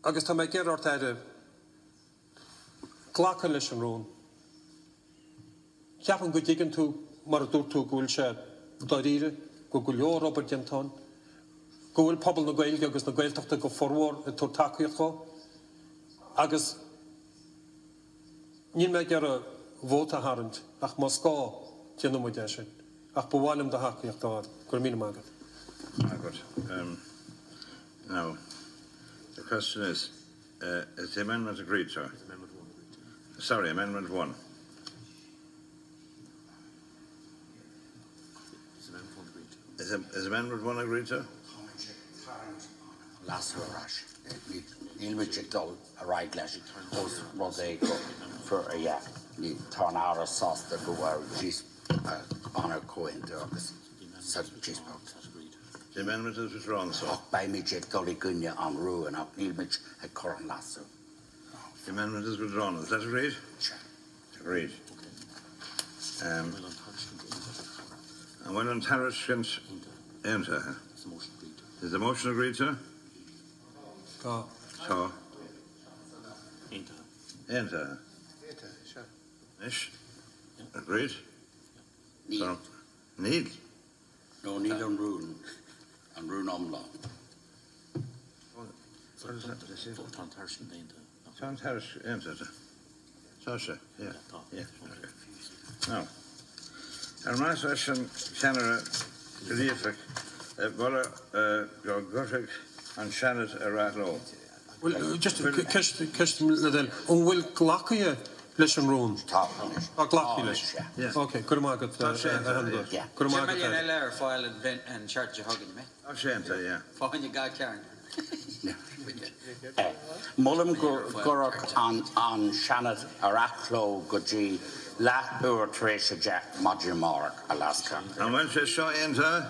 Agus tá mé Gerard aire ghlacha leis an rún. Ceapan go dtigann tú mar a dúirt tú gúil se doiríre, go leor Robert Jentón, go bhfuil pobl na Gaeilge agus na Gaeltachta go formhór tú tacaíocht go, agus níl mé gur a bhóta harant ach má scá tíanú mu de sin, ach bhhailm de hacaíocht dáir, gur mína mágad. Now, the question is the amendment agreed, sir? Sorry, Amendment 1. Is Amendment 1 agreed, sir? Last rush. Neil Mitchell dul a right lash. Those Rosé go for a yeah. Ni turn out a sauce that go where she's on her coin to us. Such cheese box. The amendment is withdrawn, sir. By Mitchell Gully Gunya on Rue and up Neil Mitch at Curran Lasso. The amendment is withdrawn. Is that agreed? Sure. Agreed. And when on tariffs enter, is the motion agreed, sir? Go. So. Enter. Sure. Ish. Agreed. Need. So, need. No need on Rune. On Rune Omlaw. What is that? John Harris entered. Sasha, yeah. Yeah. Okay. Now, our master session, Shannon, Gleifig, Bola, Gothic, and Shannon Ratlow. Well, just custom ledel, will glacha leis an rún. Glacha leis. Yeah. Okay, good mágad. Yeah. Good Million mágad. LR file and charge you hugging me. Shannon, yeah. Fáin you got Karen. Mullum Guruk on Shannon Araklo Guji La Ur Tresha Jack Module Mark, Alaska. And when she saw enter,